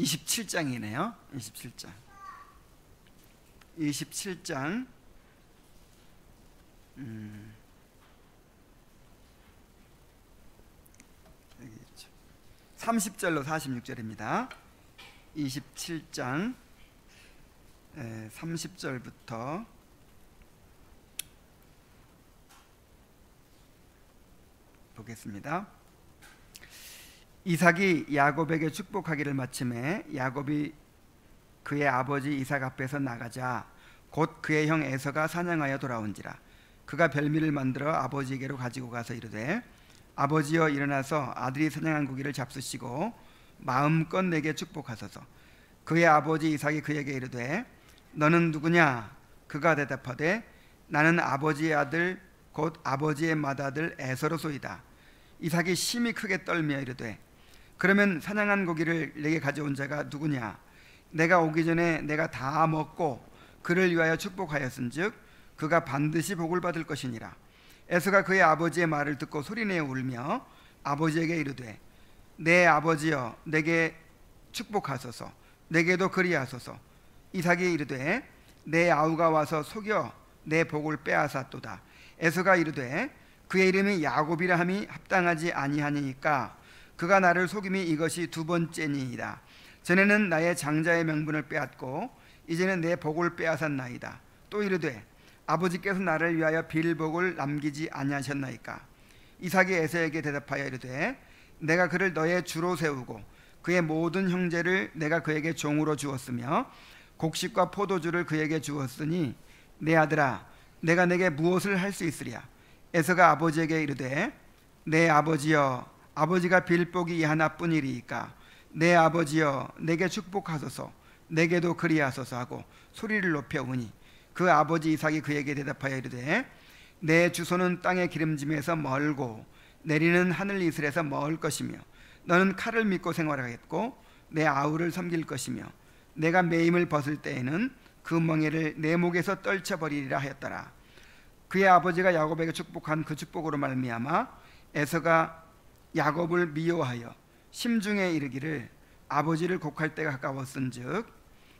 27장이네요. 27장 30절로 46절입니다. 27장 30절부터 보겠습니다. 이삭이 야곱에게 축복하기를 마침에 야곱이 그의 아버지 이삭 앞에서 나가자 곧 그의 형 에서가 사냥하여 돌아온지라. 그가 별미를 만들어 아버지에게로 가지고 가서 이르되 아버지여 일어나서 아들이 사냥한 고기를 잡수시고 마음껏 내게 축복하소서. 그의 아버지 이삭이 그에게 이르되 너는 누구냐? 그가 대답하되 나는 아버지의 아들 곧 아버지의 맏아들 에서로소이다. 이삭이 심히 크게 떨며 이르되 그러면 사냥한 고기를 내게 가져온 자가 누구냐? 내가 오기 전에 내가 다 먹고 그를 위하여 축복하였은즉 그가 반드시 복을 받을 것이니라. 에서가 그의 아버지의 말을 듣고 소리내어 울며 아버지에게 이르되 내 아버지여 내게 축복하소서. 내게도 그리하소서. 이삭이 이르되 내 아우가 와서 속여 내 복을 빼앗았도다. 에서가 이르되 그의 이름이 야곱이라 함이 합당하지 아니하니까 그가 나를 속임이 이것이 두 번째니이다. 전에는 나의 장자의 명분을 빼앗고 이제는 내 복을 빼앗았나이다. 또 이르되 아버지께서 나를 위하여 빌복을 남기지 아니하셨나이까. 이삭이 에서에게 대답하여 이르되 내가 그를 너의 주로 세우고 그의 모든 형제를 내가 그에게 종으로 주었으며 곡식과 포도주를 그에게 주었으니 내 아들아 내가 내게 무엇을 할 수 있으랴. 에서가 아버지에게 이르되 내 아버지여 아버지가 빌복이 이 하나뿐이리이까 내 아버지여 내게 축복하소서. 내게도 그리하소서 하고 소리를 높여 우니 그 아버지 이삭이 그에게 대답하여 이르되 내 주소는 땅의 기름짐에서 멀고 내리는 하늘 이슬에서 멀 것이며 너는 칼을 믿고 생활하겠고 내 아우를 섬길 것이며 내가 매임을 벗을 때에는 그 멍에를 내 목에서 떨쳐버리리라 하였더라. 그의 아버지가 야곱에게 축복한 그 축복으로 말미암아 에서가 야곱을 미워하여 심중에 이르기를 아버지를 곡할 때가 가까웠은즉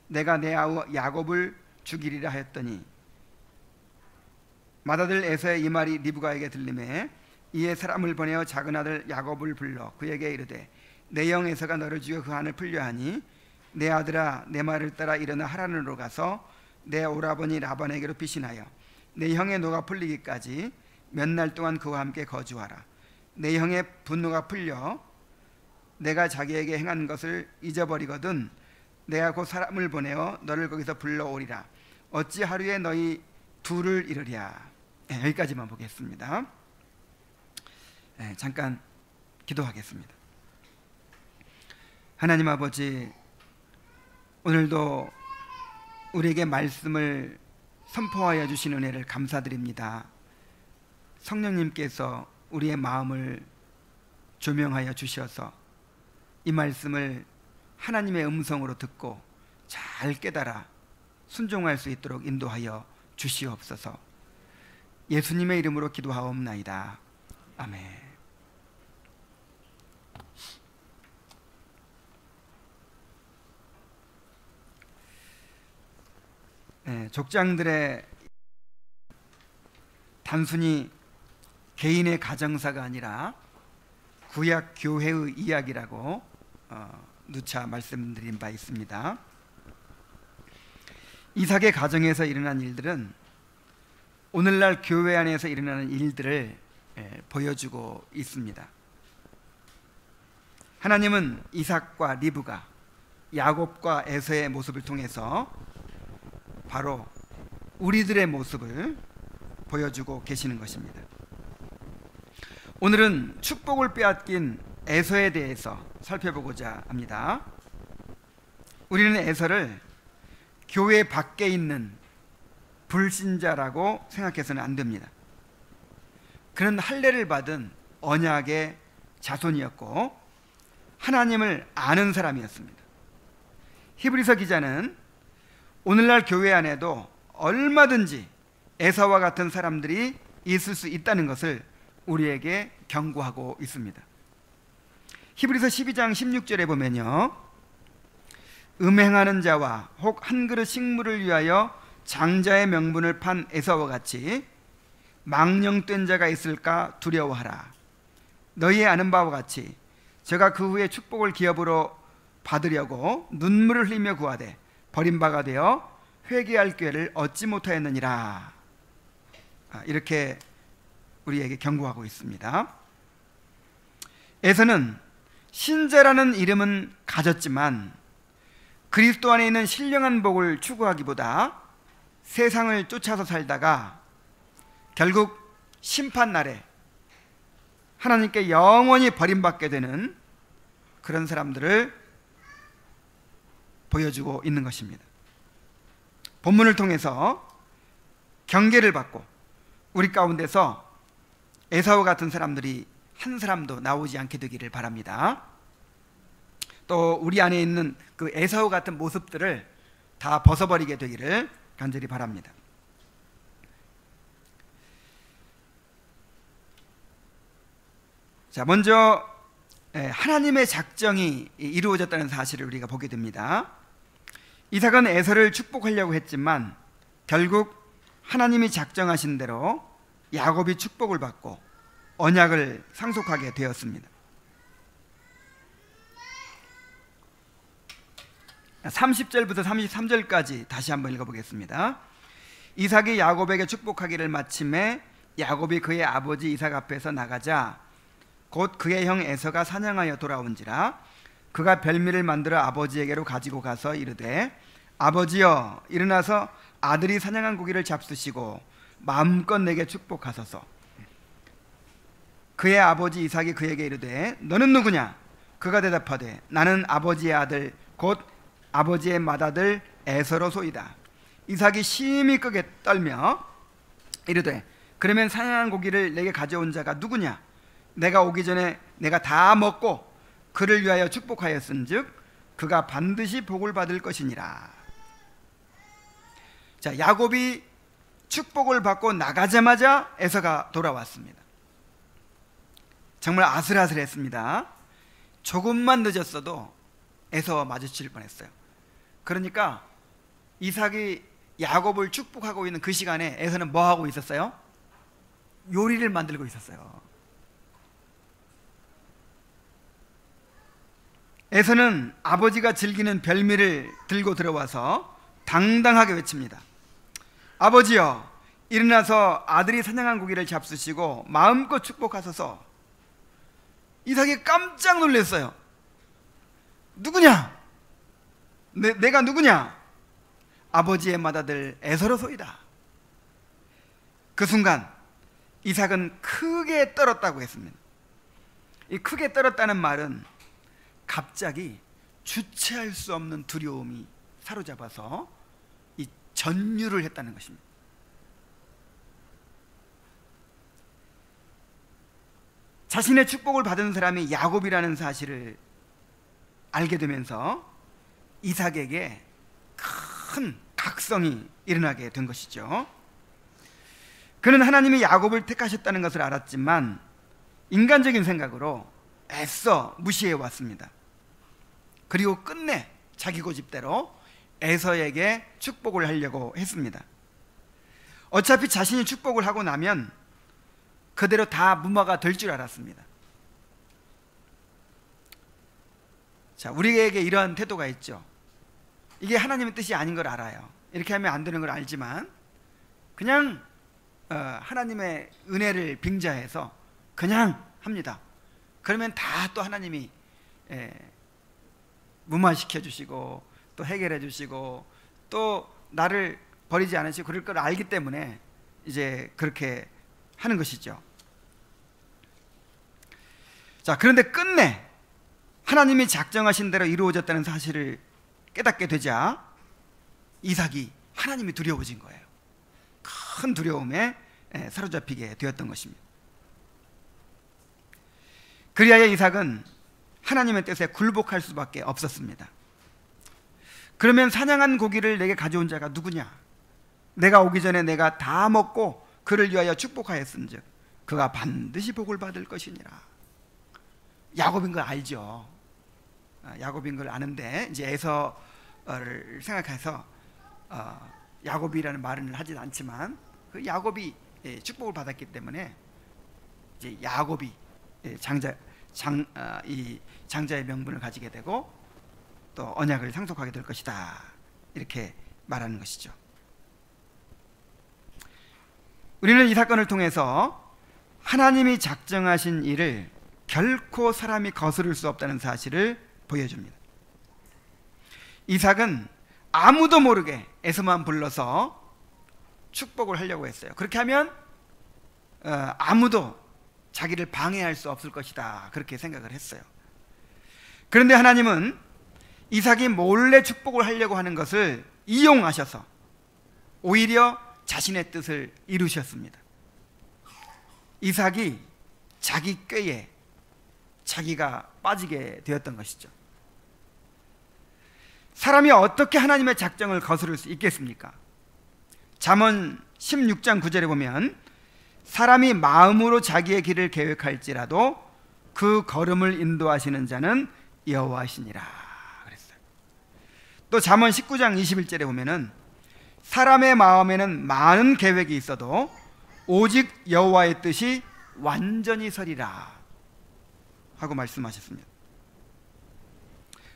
내가 내 아우 야곱을 죽이리라 하였더니 맏아들 에서의 이 말이 리브가에게 들리매 이에 사람을 보내어 작은 아들 야곱을 불러 그에게 이르되 내 형 에서가 너를 죽여 그 한을 풀려하니 내 아들아 내 말을 따라 일어나 하란으로 가서 내 오라버니 라반에게로 피신하여 내 형의 노가 풀리기까지 몇 날 동안 그와 함께 거주하라. 내 형의 분노가 풀려 내가 자기에게 행한 것을 잊어버리거든 내가 곧 사람을 보내어 너를 거기서 불러오리라. 어찌 하루에 너희 둘을 이르랴. 여기까지만 보겠습니다. 잠깐 기도하겠습니다. 하나님 아버지, 오늘도 우리에게 말씀을 선포하여 주신 은혜를 감사드립니다. 성령님께서 우리의 마음을 조명하여 주셔서 이 말씀을 하나님의 음성으로 듣고 잘 깨달아 순종할 수 있도록 인도하여 주시옵소서. 예수님의 이름으로 기도하옵나이다. 아멘. 족장들의 단순히 개인의 가정사가 아니라 구약 교회의 이야기라고 누차 말씀드린 바 있습니다. 이삭의 가정에서 일어난 일들은 오늘날 교회 안에서 일어나는 일들을 보여주고 있습니다. 하나님은 이삭과 리브가 야곱과 에서의 모습을 통해서 바로 우리들의 모습을 보여주고 계시는 것입니다. 오늘은 축복을 빼앗긴 에서에 대해서 살펴보고자 합니다. 우리는 에서를 교회 밖에 있는 불신자라고 생각해서는 안 됩니다. 그는 할례를 받은 언약의 자손이었고 하나님을 아는 사람이었습니다. 히브리서 기자는 오늘날 교회 안에도 얼마든지 에서와 같은 사람들이 있을 수 있다는 것을 우리에게 경고하고 있습니다. 히브리서 12장 16절에 보면요, 음행하는 자와 혹 한 그릇 식물을 위하여 장자의 명분을 판 에사와 같이 망령된 자가 있을까 두려워하라. 너희의 아는 바와 같이 저가 그 후에 축복을 기업으로 받으려고 눈물을 흘리며 구하되 버림바가 되어 회개할 기회를 얻지 못하였느니라. 이렇게 우리에게 경고하고 있습니다. 에서는 신자라는 이름은 가졌지만 그리스도 안에 있는 신령한 복을 추구하기보다 세상을 쫓아서 살다가 결국 심판날에 하나님께 영원히 버림받게 되는 그런 사람들을 보여주고 있는 것입니다. 본문을 통해서 경계를 받고 우리 가운데서 에사우 같은 사람들이 한 사람도 나오지 않게 되기를 바랍니다. 또 우리 안에 있는 그 에사우 같은 모습들을 다 벗어버리게 되기를 간절히 바랍니다. 자, 먼저 하나님의 작정이 이루어졌다는 사실을 우리가 보게 됩니다. 이삭은 에서를 축복하려고 했지만 결국 하나님이 작정하신 대로 야곱이 축복을 받고 언약을 상속하게 되었습니다. 30절부터 33절까지 다시 한번 읽어보겠습니다. 이삭이 야곱에게 축복하기를 마침에 야곱이 그의 아버지 이삭 앞에서 나가자 곧 그의 형 에서가 사냥하여 돌아온지라 그가 별미를 만들어 아버지에게로 가지고 가서 이르되 아버지여 일어나서 아들이 사냥한 고기를 잡수시고 마음껏 내게 축복하소서. 그의 아버지 이삭이 그에게 이르되 너는 누구냐? 그가 대답하되 나는 아버지의 아들 곧 아버지의 맏아들 에서로소이다. 이삭이 심히 크게 떨며 이르되 그러면 사냥한 고기를 내게 가져온 자가 누구냐? 내가 오기 전에 내가 다 먹고 그를 위하여 축복하였은즉 그가 반드시 복을 받을 것이니라. 자, 야곱이 축복을 받고 나가자마자 에서가 돌아왔습니다. 정말 아슬아슬했습니다. 조금만 늦었어도 에서와 마주칠 뻔했어요. 그러니까 이삭이 야곱을 축복하고 있는 그 시간에 에서는 뭐 하고 있었어요? 요리를 만들고 있었어요. 에서는 아버지가 즐기는 별미를 들고 들어와서 당당하게 외칩니다. 아버지여 일어나서 아들이 사냥한 고기를 잡수시고 마음껏 축복하소서. 이삭이 깜짝 놀랐어요. 누구냐? 내가 누구냐? 아버지의 맏아들 에서로소이다. 그 순간 이삭은 크게 떨었다고 했습니다. 이 크게 떨었다는 말은 갑자기 주체할 수 없는 두려움이 사로잡아서 이 전율을 했다는 것입니다. 자신의 축복을 받은 사람이 야곱이라는 사실을 알게 되면서 이삭에게 큰 각성이 일어나게 된 것이죠. 그는 하나님이 야곱을 택하셨다는 것을 알았지만 인간적인 생각으로 애써 무시해 왔습니다. 그리고 끝내 자기 고집대로 에서에게 축복을 하려고 했습니다. 어차피 자신이 축복을 하고 나면 그대로 다 무마가 될 줄 알았습니다. 자, 우리에게 이러한 태도가 있죠. 이게 하나님의 뜻이 아닌 걸 알아요. 이렇게 하면 안 되는 걸 알지만 그냥 하나님의 은혜를 빙자해서 그냥 합니다. 그러면 다 또 하나님이 무마시켜 주시고 또 해결해 주시고 또 나를 버리지 않으시고 그럴 걸 알기 때문에 이제 그렇게 하는 것이죠. 자, 그런데 끝내 하나님이 작정하신 대로 이루어졌다는 사실을 깨닫게 되자 이삭이 하나님이 두려워진 거예요. 큰 두려움에 사로잡히게 되었던 것입니다. 그리하여 이삭은 하나님의 뜻에 굴복할 수밖에 없었습니다. 그러면 사냥한 고기를 내게 가져온 자가 누구냐? 내가 오기 전에 내가 다 먹고 그를 위하여 축복하였은즉 그가 반드시 복을 받을 것이니라. 야곱인 걸 알죠. 야곱인 걸 아는데 이제 에서 생각해서 야곱이라는 말은 하진 않지만 그 야곱이 축복을 받았기 때문에 이제 야곱이 장자의 명분을 가지게 되고 또 언약을 상속하게 될 것이다, 이렇게 말하는 것이죠. 우리는 이 사건을 통해서 하나님이 작정하신 일을 결코 사람이 거스를 수 없다는 사실을 보여줍니다. 이삭은 아무도 모르게 에서만 불러서 축복을 하려고 했어요. 그렇게 하면 아무도 자기를 방해할 수 없을 것이다, 그렇게 생각을 했어요. 그런데 하나님은 이삭이 몰래 축복을 하려고 하는 것을 이용하셔서 오히려 자신의 뜻을 이루셨습니다. 이삭이 자기 꾀에 자기가 빠지게 되었던 것이죠. 사람이 어떻게 하나님의 작정을 거스를 수 있겠습니까? 잠언 16장 9절에 보면 사람이 마음으로 자기의 길을 계획할지라도 그 걸음을 인도하시는 자는 여호와시니라 그랬어요. 또 잠언 19장 21절에 보면은 사람의 마음에는 많은 계획이 있어도 오직 여호와의 뜻이 완전히 서리라 하고 말씀하셨습니다.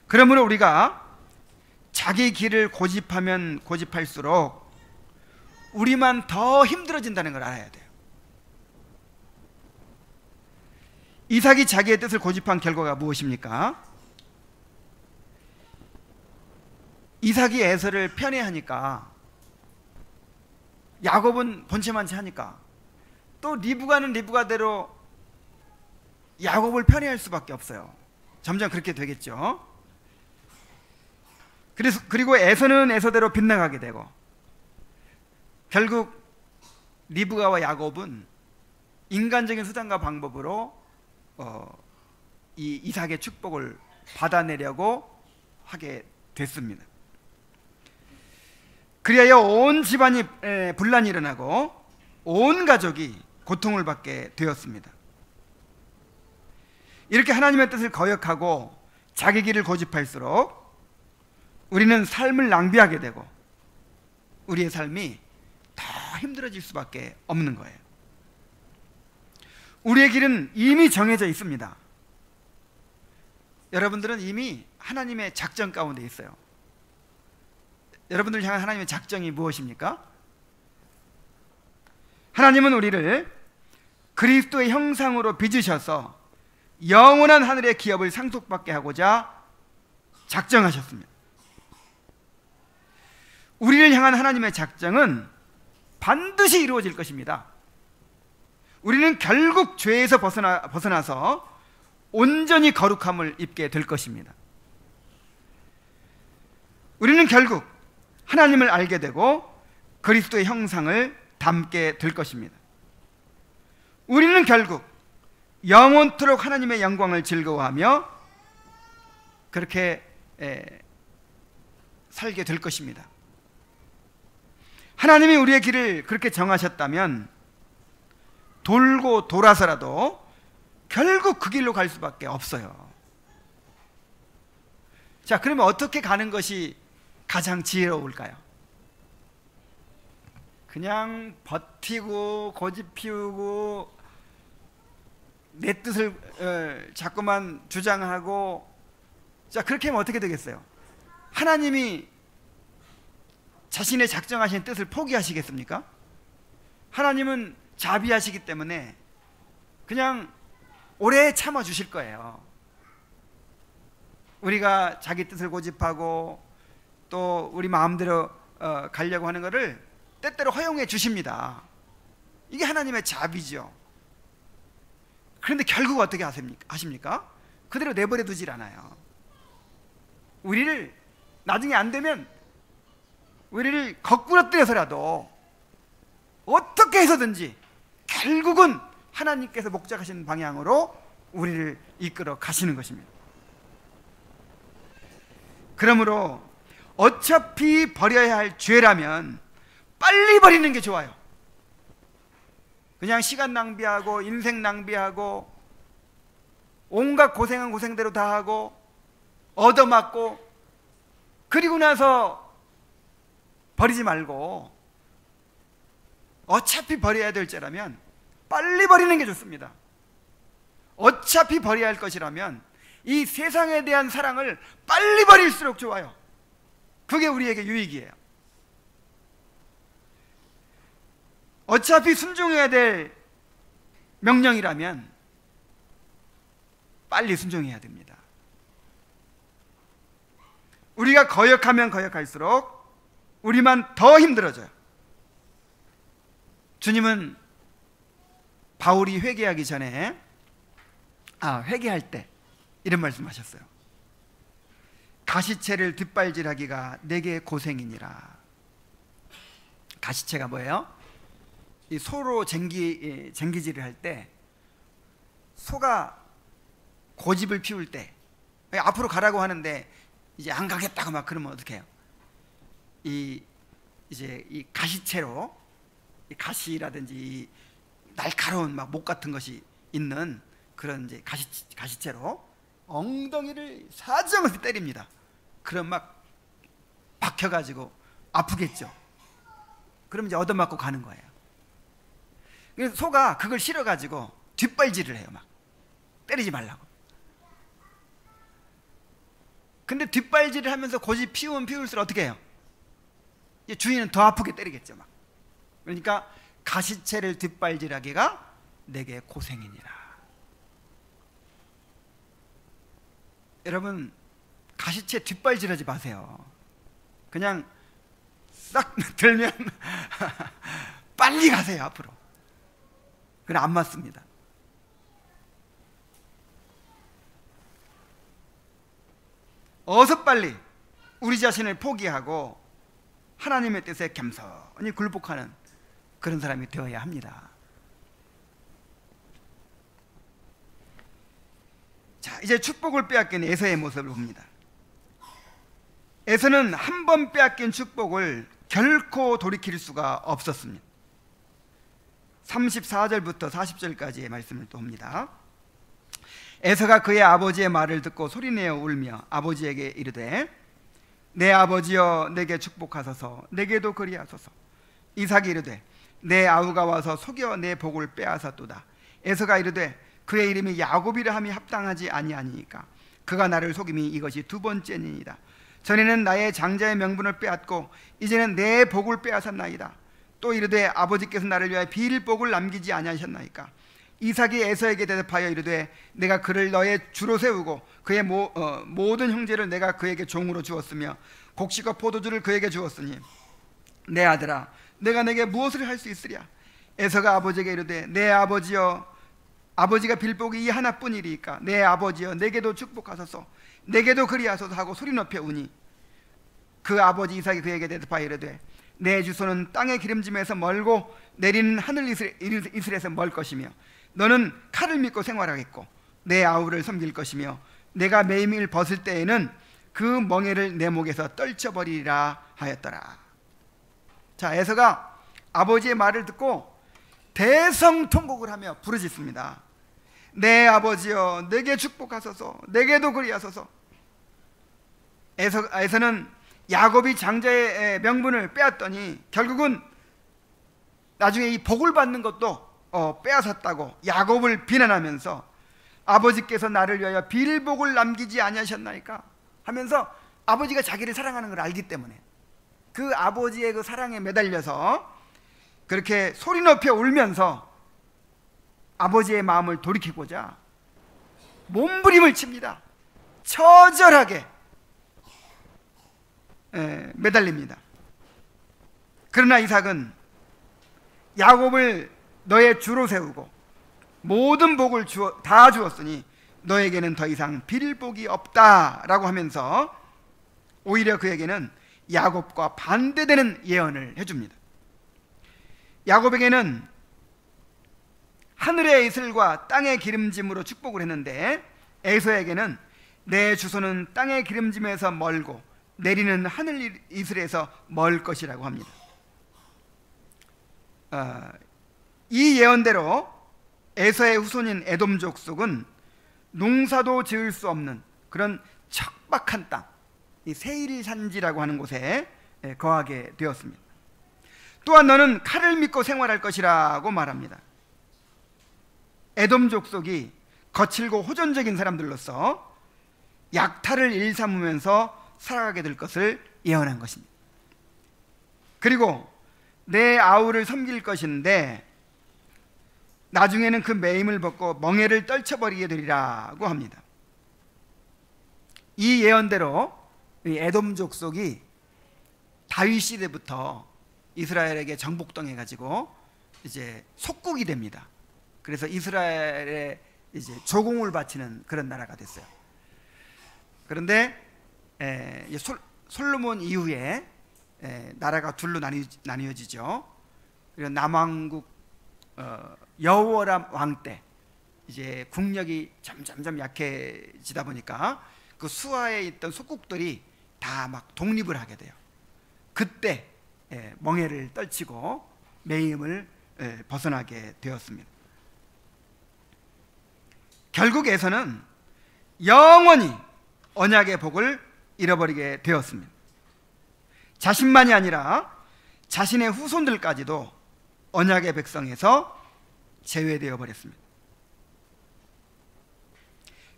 그러므로 우리가 자기 길을 고집하면 고집할수록 우리만 더 힘들어진다는 걸 알아야 돼요. 이삭이 자기의 뜻을 고집한 결과가 무엇입니까? 이삭이 에서를 편애하니까, 야곱은 본체만치 하니까 또 리브가는 리브가대로 야곱을 편애할 수밖에 없어요. 점점 그렇게 되겠죠. 그리고 에서는 에서대로 빗나가게 되고, 결국 리브가와 야곱은 인간적인 수단과 방법으로 이 이삭의 축복을 받아내려고 하게 됐습니다. 그리하여 온 집안이 분란이 일어나고 온 가족이 고통을 받게 되었습니다. 이렇게 하나님의 뜻을 거역하고 자기 길을 고집할수록 우리는 삶을 낭비하게 되고 우리의 삶이 더 힘들어질 수밖에 없는 거예요. 우리의 길은 이미 정해져 있습니다. 여러분들은 이미 하나님의 작정 가운데 있어요. 여러분들 향한 하나님의 작정이 무엇입니까? 하나님은 우리를 그리스도의 형상으로 빚으셔서 영원한 하늘의 기업을 상속받게 하고자 작정하셨습니다. 우리를 향한 하나님의 작정은 반드시 이루어질 것입니다. 우리는 결국 죄에서 벗어나서 온전히 거룩함을 입게 될 것입니다. 우리는 결국 하나님을 알게 되고 그리스도의 형상을 담게 될 것입니다. 우리는 결국 영원토록 하나님의 영광을 즐거워하며 그렇게 살게 될 것입니다. 하나님이 우리의 길을 그렇게 정하셨다면 돌고 돌아서라도 결국 그 길로 갈 수밖에 없어요. 자, 그러면 어떻게 가는 것이 가장 지혜로울까요? 그냥 버티고 고집 피우고 내 뜻을 자꾸만 주장하고, 자, 그렇게 하면 어떻게 되겠어요? 하나님이 자신의 작정하신 뜻을 포기하시겠습니까? 하나님은 자비하시기 때문에 그냥 오래 참아 주실 거예요. 우리가 자기 뜻을 고집하고 또 우리 마음대로 가려고 하는 것을 때때로 허용해 주십니다. 이게 하나님의 자비죠. 그런데 결국 어떻게 하십니까? 그대로 내버려 두질 않아요. 우리를 나중에 안 되면 우리를 거꾸로 때려서라도 어떻게 해서든지 결국은 하나님께서 목적하신 방향으로 우리를 이끌어 가시는 것입니다. 그러므로 어차피 버려야 할 죄라면 빨리 버리는 게 좋아요. 그냥 시간 낭비하고 인생 낭비하고 온갖 고생은 고생대로 다 하고 얻어맞고 그리고 나서 버리지 말고 어차피 버려야 될 죄라면 빨리 버리는 게 좋습니다. 어차피 버려야 할 것이라면 이 세상에 대한 사랑을 빨리 버릴수록 좋아요. 그게 우리에게 유익이에요. 어차피 순종해야 될 명령이라면 빨리 순종해야 됩니다. 우리가 거역하면 거역할수록 우리만 더 힘들어져요. 주님은 바울이 회개하기 전에 회개할 때 이런 말씀하셨어요. 가시채를 뒷발질하기가 내게 고생이니라. 가시채가 뭐예요? 이 소로 쟁기질을 할 때 소가 고집을 피울 때 앞으로 가라고 하는데 이제 안 가겠다고 막 그러면 어떻게 해요? 이제 이 가시채로 이 가시라든지 이 날카로운 막 목 같은 것이 있는 그런 이제 가시채로 엉덩이를 사정없이 때립니다. 그럼 막 박혀가지고 아프겠죠. 그럼 이제 얻어맞고 가는 거예요. 그래서 소가 그걸 싫어가지고 뒷발질을 해요. 막 때리지 말라고. 근데 뒷발질을 하면서 고집 피우면 피울수록 어떻게 해요? 주인은 더 아프게 때리겠죠. 막. 그러니까 가시채를 뒷발질하기가 내게 고생이니라. 여러분, 가시채 뒷발질하지 마세요. 그냥 싹 들면 빨리 가세요. 앞으로. 그래, 안 맞습니다. 어서 빨리 우리 자신을 포기하고 하나님의 뜻에 겸손히 굴복하는 그런 사람이 되어야 합니다. 자, 이제 축복을 빼앗긴 에서의 모습을 봅니다. 에서는 한 번 빼앗긴 축복을 결코 돌이킬 수가 없었습니다. 34절부터 40절까지의 말씀을 또 봅니다. 에서가 그의 아버지의 말을 듣고 소리내어 울며 아버지에게 이르되 내 아버지여 내게 축복하소서 내게도 그리하소서. 이삭이 이르되 내 아우가 와서 속여 내 복을 빼앗았도다. 에서가 이르되 그의 이름이 야곱이라 함이 합당하지 아니하니까 그가 나를 속임이 이것이 두 번째니이다. 전에는 나의 장자의 명분을 빼앗고 이제는 내 복을 빼앗았나이다. 또 이르되 아버지께서 나를 위하여 빌복을 남기지 아니하셨나이까. 이삭이 에서에게 대답하여 이르되 내가 그를 너의 주로 세우고 그의 모든 형제를 내가 그에게 종으로 주었으며 곡식과 포도주를 그에게 주었으니 내 아들아 내가 내게 무엇을 할 수 있으랴. 에서가 아버지에게 이르되 내 아버지여 아버지가 빌복이 이 하나뿐이리까 내 아버지여 내게도 축복하소서 내게도 그리하소서 하고 소리 높여 우니 그 아버지 이삭이 그에게 대답하여 이르되 내 주소는 땅의 기름짐에서 멀고 내리는 하늘 이슬에서 멀 것이며 너는 칼을 믿고 생활하겠고 내 아우를 섬길 것이며 내가 매일매일 벗을 때에는 그 멍에를 내 목에서 떨쳐버리리라 하였더라. 자, 에서가 아버지의 말을 듣고 대성통곡을 하며 부르짖습니다. 내 아버지여 내게 축복하소서 내게도 그리하소서. 에서는 야곱이 장자의 명분을 빼앗더니 결국은 나중에 이 복을 받는 것도 빼앗았다고 야곱을 비난하면서 아버지께서 나를 위하여 빌복을 남기지 아니하셨나이까 하면서 아버지가 자기를 사랑하는 걸 알기 때문에 그 아버지의 그 사랑에 매달려서 그렇게 소리 높여 울면서 아버지의 마음을 돌이키고자 몸부림을 칩니다. 처절하게 매달립니다. 그러나 이삭은 야곱을 너의 주로 세우고 모든 복을 다 주었으니 너에게는 더 이상 빌복이 없다라고 하면서 오히려 그에게는 야곱과 반대되는 예언을 해줍니다. 야곱에게는 하늘의 이슬과 땅의 기름짐으로 축복을 했는데 에서에게는 내 주소는 땅의 기름짐에서 멀고 내리는 하늘 이슬에서 멀 것이라고 합니다. 이 예언대로 에서의 후손인 에돔 족속은 농사도 지을 수 없는 그런 척박한 땅, 이 세일산지라고 하는 곳에 거하게 되었습니다. 또한 너는 칼을 믿고 생활할 것이라고 말합니다. 에돔 족속이 거칠고 호전적인 사람들로서 약탈을 일삼으면서 살아가게 될 것을 예언한 것입니다. 그리고 내 아우를 섬길 것인데 나중에는 그 매임을 벗고 멍에를 떨쳐버리게 되리라고 합니다. 이 예언대로 에돔 족속이 다윗 시대부터 이스라엘에게 정복당해 가지고 이제 속국이 됩니다. 그래서 이스라엘에 이제 조공을 바치는 그런 나라가 됐어요. 그런데 솔로몬 이후에 나라가 둘로 나뉘어지죠. 그리고 남왕국 여호람 왕 때 이제 국력이 점점 약해지다 보니까 그 수하에 있던 속국들이 다 막 독립을 하게 돼요. 그때 멍에를 떨치고 매임을 벗어나게 되었습니다. 결국 에서는 영원히 언약의 복을 잃어버리게 되었습니다. 자신만이 아니라 자신의 후손들까지도 언약의 백성에서 제외되어 버렸습니다.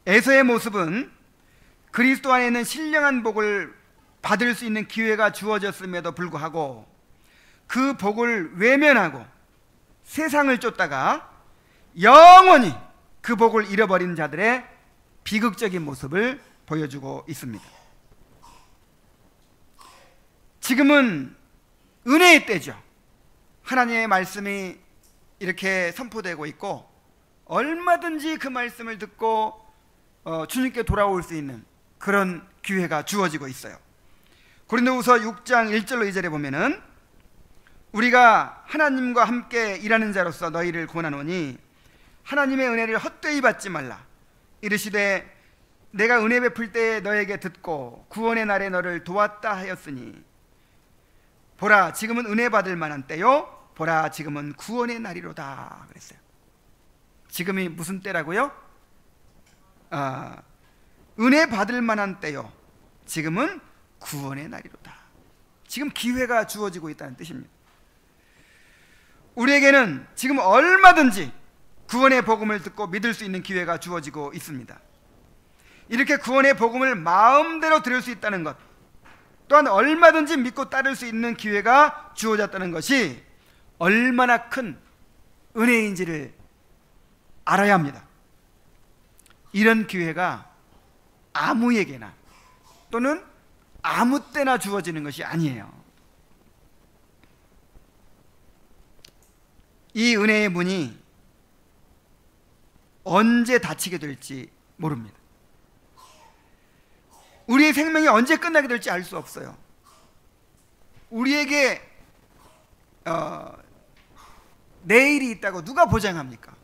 에서의 모습은 그리스도 안에 있는 신령한 복을 받을 수 있는 기회가 주어졌음에도 불구하고 그 복을 외면하고 세상을 쫓다가 영원히 그 복을 잃어버린 자들의 비극적인 모습을 보여주고 있습니다. 지금은 은혜의 때죠. 하나님의 말씀이 이렇게 선포되고 있고 얼마든지 그 말씀을 듣고 주님께 돌아올 수 있는 그런 기회가 주어지고 있어요. 고린도후서 6장 1절로 2절에 보면은 우리가 하나님과 함께 일하는 자로서 너희를 권하노니 하나님의 은혜를 헛되이 받지 말라. 이르시되 내가 은혜 베풀 때에 너에게 듣고 구원의 날에 너를 도왔다 하였으니 보라 지금은 은혜 받을 만한 때요 보라 지금은 구원의 날이로다 그랬어요. 지금이 무슨 때라고요? 은혜 받을 만한 때요 지금은 구원의 날이로다. 지금 기회가 주어지고 있다는 뜻입니다. 우리에게는 지금 얼마든지 구원의 복음을 듣고 믿을 수 있는 기회가 주어지고 있습니다. 이렇게 구원의 복음을 마음대로 들을 수 있다는 것, 또한 얼마든지 믿고 따를 수 있는 기회가 주어졌다는 것이 얼마나 큰 은혜인지를 알아야 합니다. 이런 기회가 아무에게나 또는 아무 때나 주어지는 것이 아니에요. 이 은혜의 문이 언제 닫히게 될지 모릅니다. 우리의 생명이 언제 끝나게 될지 알 수 없어요. 우리에게 내일이 있다고 누가 보장합니까?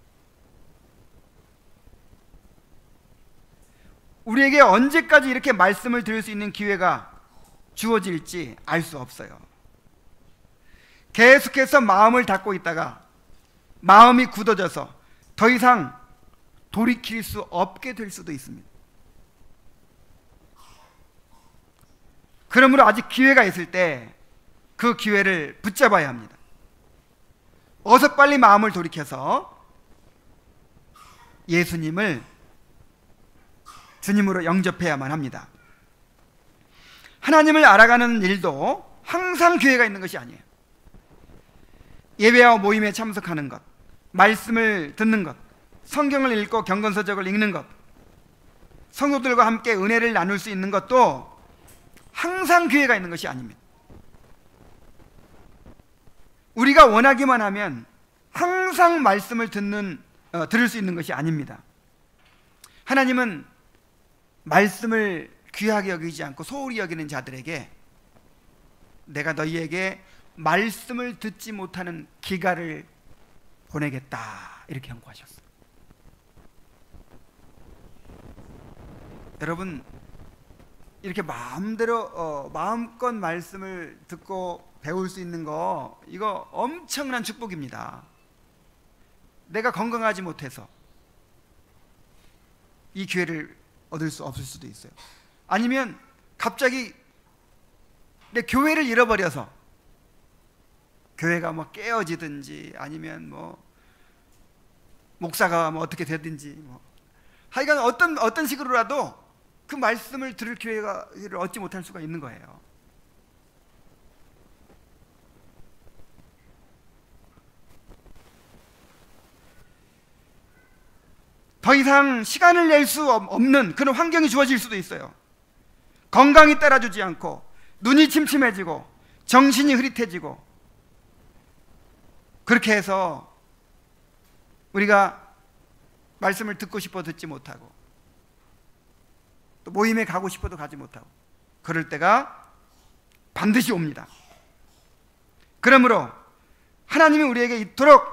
우리에게 언제까지 이렇게 말씀을 들을 수 있는 기회가 주어질지 알 수 없어요. 계속해서 마음을 닫고 있다가 마음이 굳어져서 더 이상 돌이킬 수 없게 될 수도 있습니다. 그러므로 아직 기회가 있을 때 그 기회를 붙잡아야 합니다. 어서 빨리 마음을 돌이켜서 예수님을 주님으로 영접해야만 합니다. 하나님을 알아가는 일도 항상 기회가 있는 것이 아니에요. 예배와 모임에 참석하는 것, 말씀을 듣는 것, 성경을 읽고 경건서적을 읽는 것, 성도들과 함께 은혜를 나눌 수 있는 것도 항상 기회가 있는 것이 아닙니다. 우리가 원하기만 하면 항상 말씀을 들을 수 있는 것이 아닙니다. 하나님은 말씀을 귀하게 여기지 않고 소홀히 여기는 자들에게 내가 너희에게 말씀을 듣지 못하는 기갈을 보내겠다 이렇게 경고하셨어요. 여러분 이렇게 마음대로 마음껏 말씀을 듣고 배울 수 있는 거 이거 엄청난 축복입니다. 내가 건강하지 못해서 이 기회를 얻을 수 없을 수도 있어요. 아니면 갑자기 내 교회를 잃어버려서 교회가 뭐 깨어지든지 아니면 뭐 목사가 뭐 어떻게 되든지 뭐 하여간 어떤 식으로라도 그 말씀을 들을 기회를 얻지 못할 수가 있는 거예요. 더 이상 시간을 낼 수 없는 그런 환경이 주어질 수도 있어요. 건강이 따라주지 않고 눈이 침침해지고 정신이 흐릿해지고, 그렇게 해서 우리가 말씀을 듣고 싶어 듣지 못하고 또 모임에 가고 싶어도 가지 못하고 그럴 때가 반드시 옵니다. 그러므로 하나님이 우리에게 이토록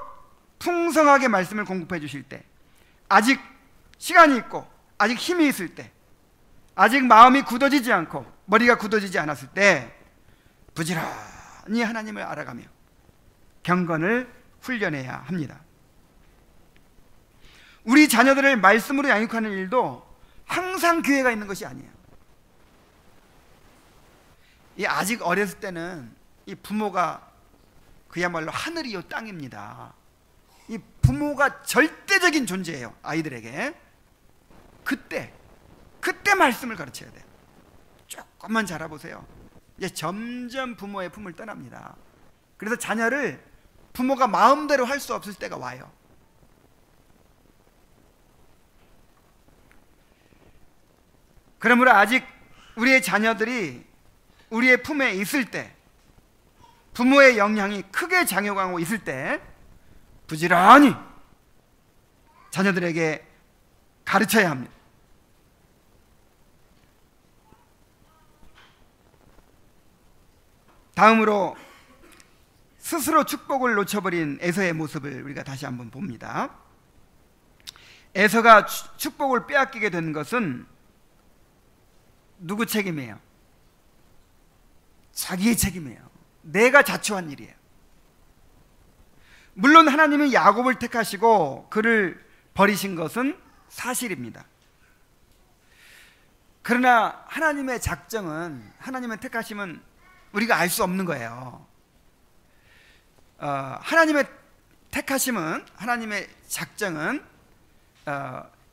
풍성하게 말씀을 공급해 주실 때, 아직 시간이 있고 아직 힘이 있을 때, 아직 마음이 굳어지지 않고 머리가 굳어지지 않았을 때 부지런히 하나님을 알아가며 경건을 훈련해야 합니다. 우리 자녀들을 말씀으로 양육하는 일도 항상 기회가 있는 것이 아니에요. 이 아직 어렸을 때는 이 부모가 그야말로 하늘이요 땅입니다. 이 부모가 절대적인 존재예요. 아이들에게 그때 말씀을 가르쳐야 돼요. 조금만 자라보세요. 이제 점점 부모의 품을 떠납니다. 그래서 자녀를 부모가 마음대로 할 수 없을 때가 와요. 그러므로 아직 우리의 자녀들이 우리의 품에 있을 때, 부모의 영향이 크게 작용하고 있을 때 부지런히 자녀들에게 가르쳐야 합니다. 다음으로 스스로 축복을 놓쳐버린 에서의 모습을 우리가 다시 한번 봅니다. 에서가 축복을 빼앗기게 된 것은 누구 책임이에요? 자기의 책임이에요. 내가 자초한 일이에요. 물론 하나님이 야곱을 택하시고 그를 버리신 것은 사실입니다. 그러나 하나님의 작정은, 하나님의 택하심은 우리가 알 수 없는 거예요. 하나님의 택하심은, 하나님의 작정은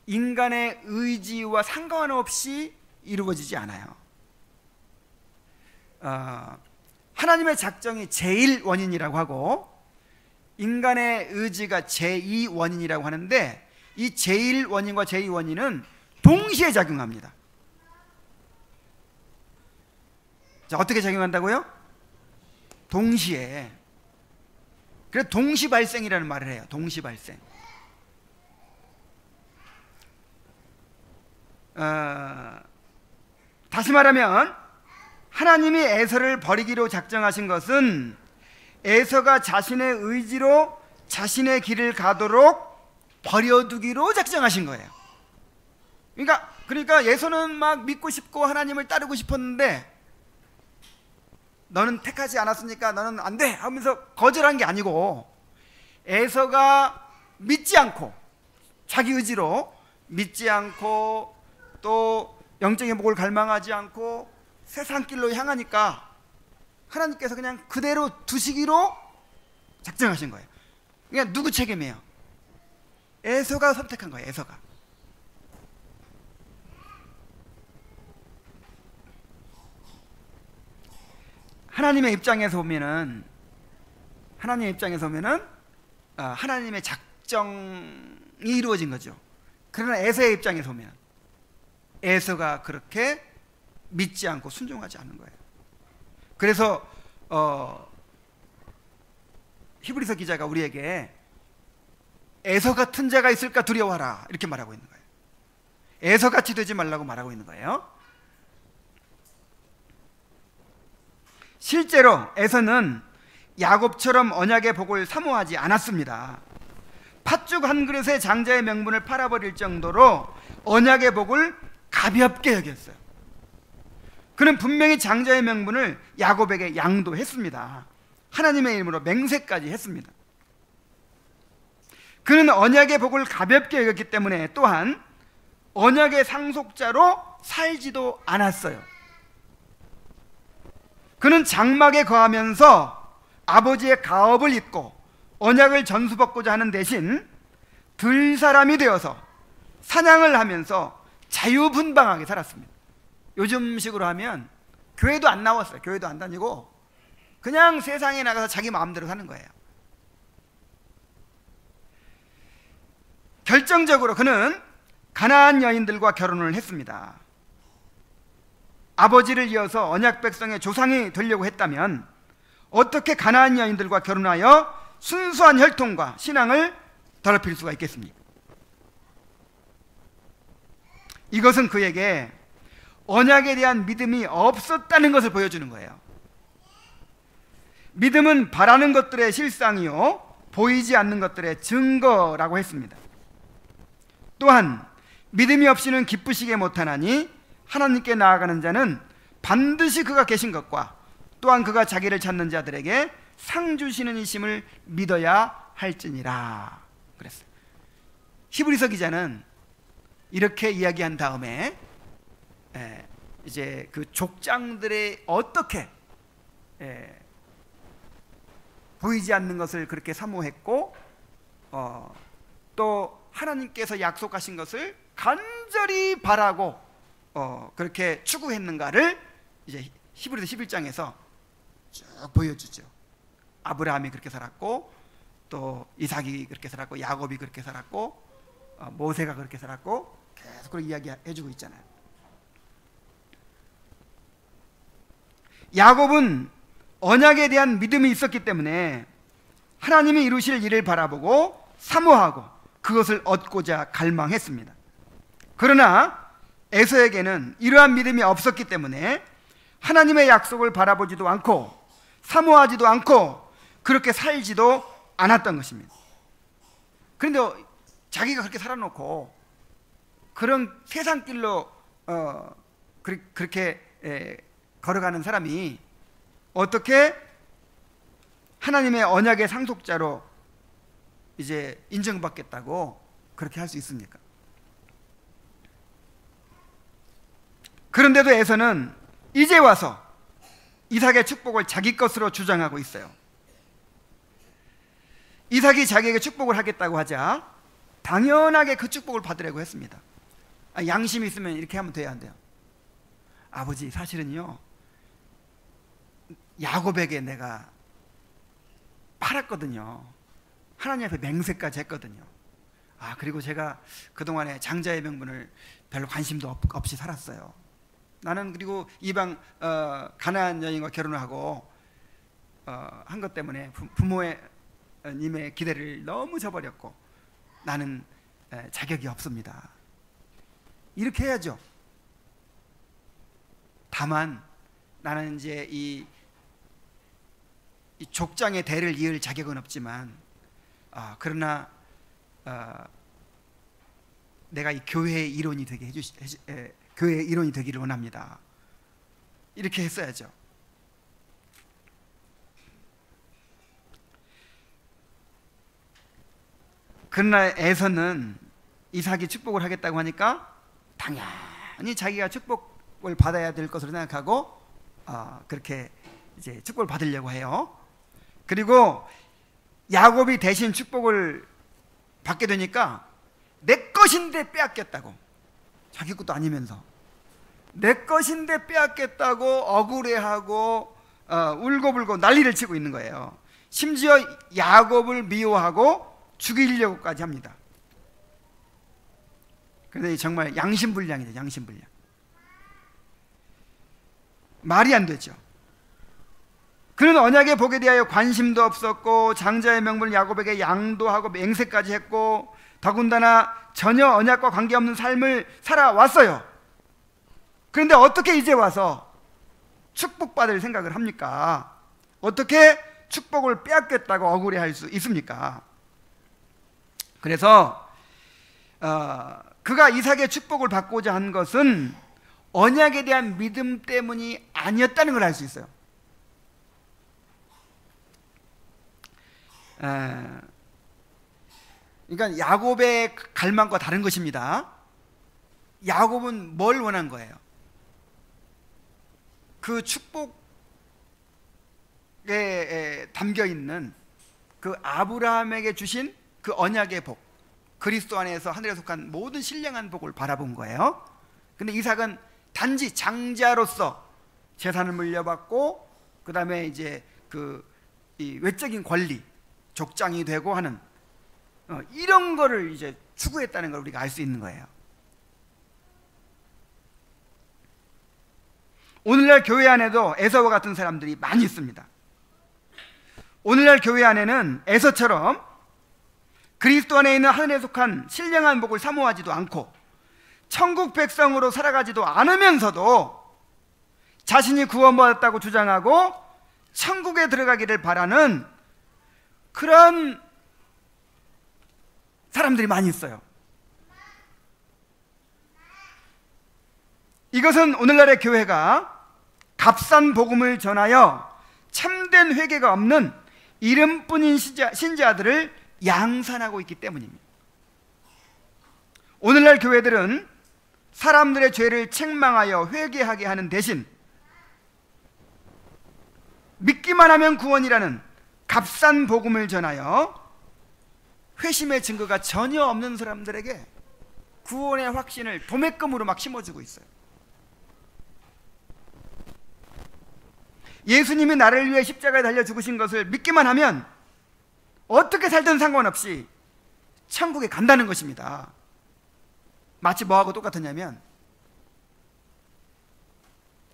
인간의 의지와 상관없이 이루어지지 않아요. 하나님의 작정이 제1원인이라고 하고 인간의 의지가 제2원인이라고 하는데, 이 제1원인과 제2원인은 동시에 작용합니다. 자, 어떻게 작용한다고요? 동시에. 그래서 동시발생이라는 말을 해요. 동시발생. 다시 말하면 하나님이 에서를 버리기로 작정하신 것은 에서가 자신의 의지로 자신의 길을 가도록 버려두기로 작정하신 거예요. 그러니까 에서는 막 믿고 싶고 하나님을 따르고 싶었는데, 너는 택하지 않았으니까 너는 안 돼 하면서 거절한 게 아니고, 에서가 믿지 않고 자기 의지로 믿지 않고 또 영적인 복을 갈망하지 않고 세상 길로 향하니까 하나님께서 그냥 그대로 두시기로 작정하신 거예요. 그러니까 누구 책임이에요? 에서가 선택한 거예요. 에서가. 하나님의 입장에서 보면은 하나님의 작정이 이루어진 거죠. 그러나 에서의 입장에서 보면 에서가 그렇게 믿지 않고 순종하지 않은 거예요. 그래서 히브리서 기자가 우리에게 에서 같은 자가 있을까 두려워하라 이렇게 말하고 있는 거예요. 에서같이 되지 말라고 말하고 있는 거예요. 실제로 에서는 야곱처럼 언약의 복을 사모하지 않았습니다. 팥죽 한 그릇에 장자의 명분을 팔아버릴 정도로 언약의 복을 가볍게 여겼어요. 그는 분명히 장자의 명분을 야곱에게 양도했습니다. 하나님의 이름으로 맹세까지 했습니다. 그는 언약의 복을 가볍게 여겼기 때문에 또한 언약의 상속자로 살지도 않았어요. 그는 장막에 거하면서 아버지의 가업을 잊고 언약을 전수받고자 하는 대신 들사람이 되어서 사냥을 하면서 자유분방하게 살았습니다. 요즘식으로 하면 교회도 안 나왔어요. 교회도 안 다니고 그냥 세상에 나가서 자기 마음대로 사는 거예요. 결정적으로 그는 가나안 여인들과 결혼을 했습니다. 아버지를 이어서 언약 백성의 조상이 되려고 했다면 어떻게 가나안 여인들과 결혼하여 순수한 혈통과 신앙을 더럽힐 수가 있겠습니까? 이것은 그에게 언약에 대한 믿음이 없었다는 것을 보여주는 거예요. 믿음은 바라는 것들의 실상이요 보이지 않는 것들의 증거라고 했습니다. 또한 믿음이 없이는 기쁘시게 못하나니 하나님께 나아가는 자는 반드시 그가 계신 것과 또한 그가 자기를 찾는 자들에게 상 주시는 이심을 믿어야 할지니라 그랬어요. 히브리서 기자는 이렇게 이야기한 다음에 이제 그 족장들의 어떻게 보이지 않는 것을 그렇게 사모했고 또 하나님께서 약속하신 것을 간절히 바라고 그렇게 추구했는가를 이제 히브리서 11장에서 쭉 보여주죠. 아브라함이 그렇게 살았고 또 이삭이 그렇게 살았고 야곱이 그렇게 살았고 모세가 그렇게 살았고 계속 그렇게 이야기해주고 있잖아요. 야곱은 언약에 대한 믿음이 있었기 때문에 하나님이 이루실 일을 바라보고 사모하고 그것을 얻고자 갈망했습니다. 그러나 에서에게는 이러한 믿음이 없었기 때문에 하나님의 약속을 바라보지도 않고 사모하지도 않고 그렇게 살지도 않았던 것입니다. 그런데 자기가 그렇게 살아놓고 그런 세상 길로 그렇게 걸어가는 사람이 어떻게 하나님의 언약의 상속자로 이제 인정받겠다고 그렇게 할 수 있습니까? 그런데도 에서는 이제 와서 이삭의 축복을 자기 것으로 주장하고 있어요. 이삭이 자기에게 축복을 하겠다고 하자 당연하게 그 축복을 받으려고 했습니다. 양심이 있으면 이렇게 하면 돼야 한대요. 아버지, 사실은요 야곱에게 내가 팔았거든요. 하나님 앞에 맹세까지 했거든요. 그리고 제가 그동안에 장자의 명분을 별로 관심도 없이 살았어요. 나는 그리고 이방 가나안 여인과 결혼을 하고 한 것 때문에 부모의 님의 기대를 너무 저버렸고 나는 자격이 없습니다. 이렇게 해야죠. 다만 나는 이제 이 족장의 대를 이을 자격은 없지만 그러나 내가 이 교회의 일원이 되게 교회의 일원이 되기를 원합니다. 이렇게 했어야죠. 그러나 에서는 이삭이 축복을 하겠다고 하니까 당연히 자기가 축복을 받아야 될 것으로 생각하고 그렇게 이제 축복을 받으려고 해요. 그리고 야곱이 대신 축복을 받게 되니까 내 것인데 빼앗겼다고, 자기 것도 아니면서 내 것인데 빼앗겼다고 억울해하고 울고불고 난리를 치고 있는 거예요. 심지어 야곱을 미워하고 죽이려고까지 합니다. 그런데 정말 양심불량이죠. 양심불량. 말이 안 되죠. 그는 언약의 복에 대하여 관심도 없었고 장자의 명분을 야곱에게 양도하고 맹세까지 했고 더군다나 전혀 언약과 관계없는 삶을 살아왔어요. 그런데 어떻게 이제 와서 축복받을 생각을 합니까? 어떻게 축복을 빼앗겼다고 억울해할 수 있습니까? 그래서 그가 이삭의 축복을 받고자 한 것은 언약에 대한 믿음 때문이 아니었다는 걸 알 수 있어요. 그러니까 야곱의 갈망과 다른 것입니다. 야곱은 뭘 원한 거예요? 그 축복 담겨 있는 그 아브라함에게 주신 그 언약의 복, 그리스도 안에서 하늘에 속한 모든 신령한 복을 바라본 거예요. 근데 이삭은 단지 장자로서 재산을 물려받고 그 다음에 이제 이 외적인 권리, 족장이 되고 하는 이런 거를 이제 추구했다는 걸 우리가 알 수 있는 거예요. 오늘날 교회 안에도 에서와 같은 사람들이 많이 있습니다. 오늘날 교회 안에는 에서처럼 그리스도 안에 있는 하늘에 속한 신령한 복을 사모하지도 않고 천국 백성으로 살아가지도 않으면서도 자신이 구원받았다고 주장하고 천국에 들어가기를 바라는 그런 사람들이 많이 있어요. 이것은 오늘날의 교회가 값싼 복음을 전하여 참된 회개가 없는 이름뿐인 신자들을 양산하고 있기 때문입니다. 오늘날 교회들은 사람들의 죄를 책망하여 회개하게 하는 대신 믿기만 하면 구원이라는 값싼 복음을 전하여 회심의 증거가 전혀 없는 사람들에게 구원의 확신을 도매금으로 막 심어주고 있어요. 예수님이 나를 위해 십자가에 달려 죽으신 것을 믿기만 하면 어떻게 살든 상관없이 천국에 간다는 것입니다. 마치 뭐하고 똑같으냐면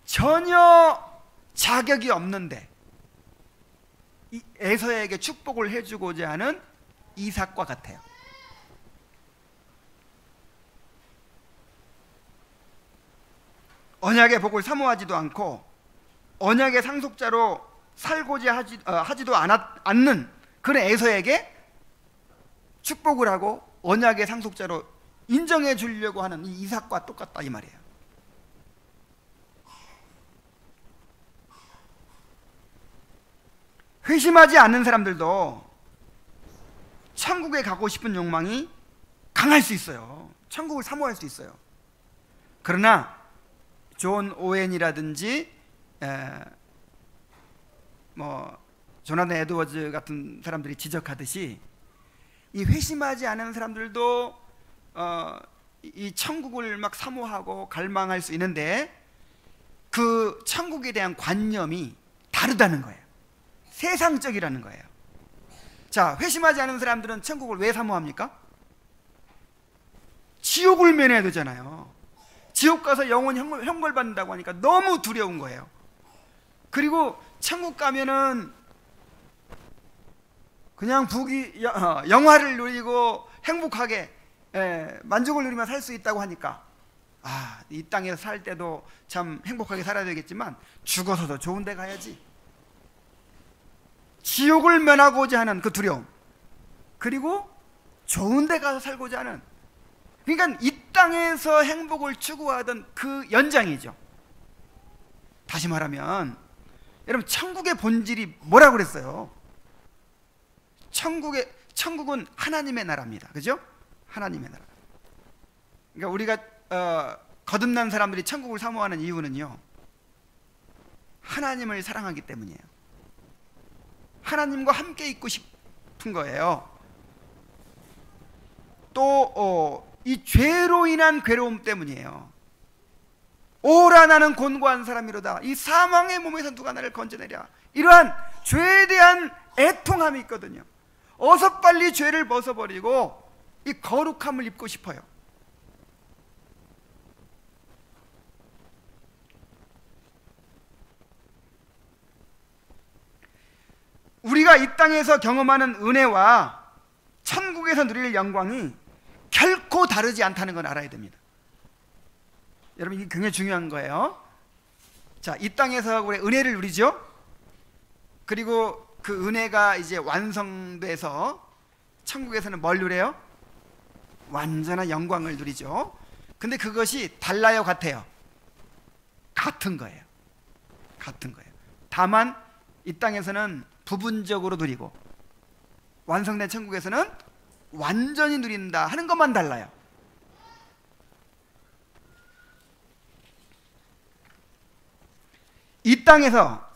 전혀 자격이 없는데 이 에서에게 축복을 해주고자 하는 이삭과 같아요. 언약의 복을 사모하지도 않고 언약의 상속자로 살고자 하지도 않는 그런 에서에게 축복을 하고 언약의 상속자로 인정해 주려고 하는 이 이삭과 똑같다 이 말이에요. 회심하지 않는 사람들도 천국에 가고 싶은 욕망이 강할 수 있어요. 천국을 사모할 수 있어요. 그러나 존 오웬이라든지 조나단 에드워즈 같은 사람들이 지적하듯이 이 회심하지 않은 사람들도 이 천국을 막 사모하고 갈망할 수 있는데 그 천국에 대한 관념이 다르다는 거예요. 세상적이라는 거예요. 자, 회심하지 않은 사람들은 천국을 왜 사모합니까? 지옥을 면해야 되잖아요. 지옥 가서 영원 형벌받는다고 하니까 너무 두려운 거예요. 그리고 천국 가면은 그냥 영화를 누리고 행복하게 만족을 누리며 살 수 있다고 하니까 이 땅에서 살 때도 참 행복하게 살아야 되겠지만 죽어서도 좋은 데 가야지. 지옥을 면하고자 하는 그 두려움, 그리고 좋은 데 가서 살고자 하는, 그러니까 이 땅에서 행복을 추구하던 그 연장이죠. 다시 말하면 여러분, 천국의 본질이 뭐라고 그랬어요? 천국은 하나님의 나라입니다. 그죠? 하나님의 나라. 그러니까 우리가 거듭난 사람들이 천국을 사모하는 이유는요, 하나님을 사랑하기 때문이에요. 하나님과 함께 있고 싶은 거예요. 또 이 죄로 인한 괴로움 때문이에요. 오라 나는 곤고한 사람이로다, 이 사망의 몸에서 누가 나를 건져내랴, 이러한 죄에 대한 애통함이 있거든요. 어서 빨리 죄를 벗어버리고 이 거룩함을 입고 싶어요. 우리가 이 땅에서 경험하는 은혜와 천국에서 누릴 영광이 결코 다르지 않다는 걸 알아야 됩니다. 여러분, 이게 굉장히 중요한 거예요. 자, 이 땅에서 우리 은혜를 누리죠. 그리고 그 은혜가 이제 완성돼서 천국에서는 뭘 누려요? 완전한 영광을 누리죠. 근데 그것이 달라요, 같아요? 같은 거예요. 같은 거예요. 다만 이 땅에서는 부분적으로 누리고 완성된 천국에서는 완전히 누린다 하는 것만 달라요. 이 땅에서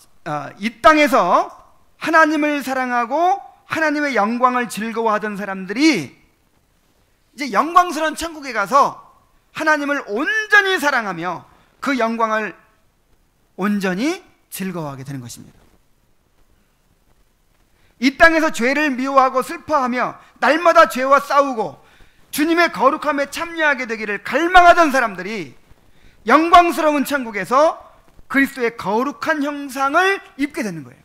하나님을 사랑하고 하나님의 영광을 즐거워하던 사람들이 이제 영광스러운 천국에 가서 하나님을 온전히 사랑하며 그 영광을 온전히 즐거워하게 되는 것입니다. 이 땅에서 죄를 미워하고 슬퍼하며 날마다 죄와 싸우고 주님의 거룩함에 참여하게 되기를 갈망하던 사람들이 영광스러운 천국에서 그리스도의 거룩한 형상을 입게 되는 거예요.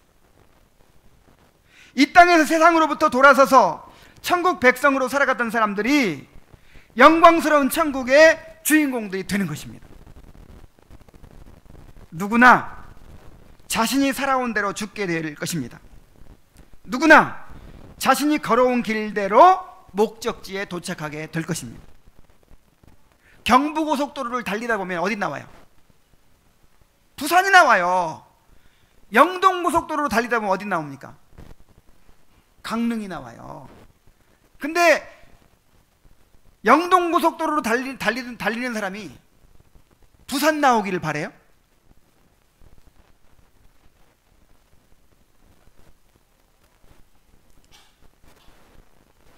이 땅에서 세상으로부터 돌아서서 천국 백성으로 살아갔던 사람들이 영광스러운 천국의 주인공들이 되는 것입니다. 누구나 자신이 살아온 대로 죽게 될 것입니다. 누구나 자신이 걸어온 길대로 목적지에 도착하게 될 것입니다. 경부고속도로를 달리다 보면 어디 나와요? 부산이 나와요. 영동고속도로로 달리다 보면 어디 나옵니까? 강릉이 나와요. 근데 영동고속도로로 달리는 사람이 부산 나오기를 바래요?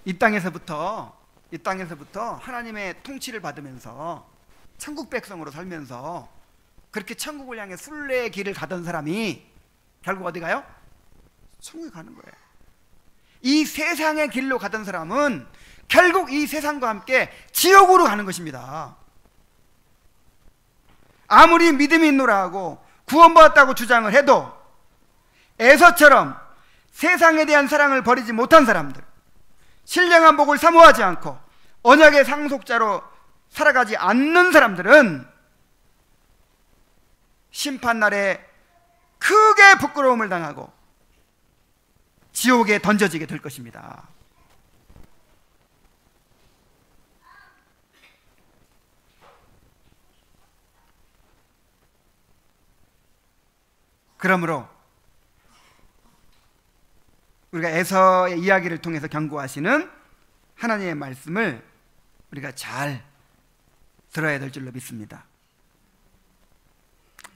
이 땅에서부터 하나님의 통치를 받으면서 천국 백성으로 살면서 그렇게 천국을 향해 순례의 길을 가던 사람이 결국 어디 가요? 천국에 가는 거예요. 이 세상의 길로 가던 사람은 결국 이 세상과 함께 지옥으로 가는 것입니다. 아무리 믿음이 있노라 하고 구원받았다고 주장을 해도 에서처럼 세상에 대한 사랑을 버리지 못한 사람들, 신령한 복을 사모하지 않고 언약의 상속자로 살아가지 않는 사람들은 심판날에 크게 부끄러움을 당하고 지옥에 던져지게 될 것입니다. 그러므로 우리가 에서의 이야기를 통해서 경고하시는 하나님의 말씀을 우리가 잘 들어야 될 줄로 믿습니다.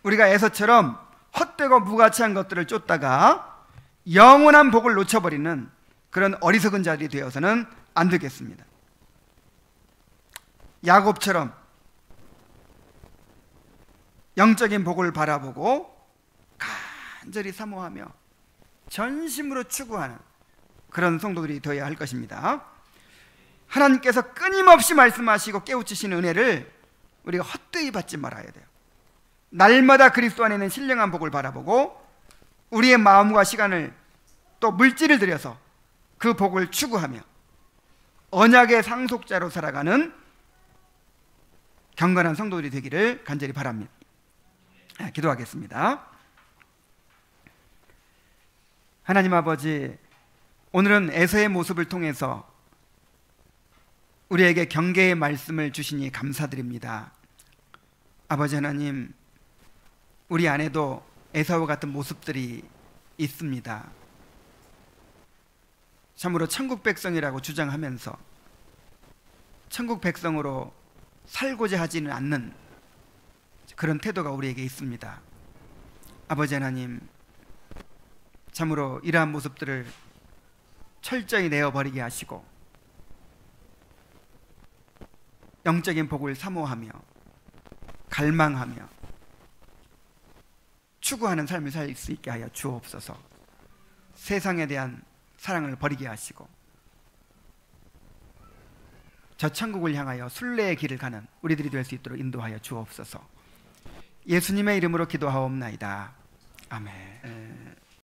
우리가 에서처럼 헛되고 무가치한 것들을 쫓다가 영원한 복을 놓쳐버리는 그런 어리석은 자들이 되어서는 안 되겠습니다. 야곱처럼 영적인 복을 바라보고 간절히 사모하며 전심으로 추구하는 그런 성도들이 되어야 할 것입니다. 하나님께서 끊임없이 말씀하시고 깨우치시는 은혜를 우리가 헛되이 받지 말아야 돼요. 날마다 그리스도 안에 있는 신령한 복을 바라보고 우리의 마음과 시간을 또 물질을 들여서 그 복을 추구하며 언약의 상속자로 살아가는 경건한 성도들이 되기를 간절히 바랍니다. 기도하겠습니다. 하나님 아버지, 오늘은 에서의 모습을 통해서 우리에게 경계의 말씀을 주시니 감사드립니다. 아버지 하나님, 우리 안에도 에서와 같은 모습들이 있습니다. 참으로 천국 백성이라고 주장하면서 천국 백성으로 살고자 하지는 않는 그런 태도가 우리에게 있습니다. 아버지 하나님, 참으로 이러한 모습들을 철저히 내어버리게 하시고 영적인 복을 사모하며 갈망하며 추구하는 삶을 살 수 있게 하여 주옵소서. 세상에 대한 사랑을 버리게 하시고 저 천국을 향하여 순례의 길을 가는 우리들이 될 수 있도록 인도하여 주옵소서. 예수님의 이름으로 기도하옵나이다. 아멘.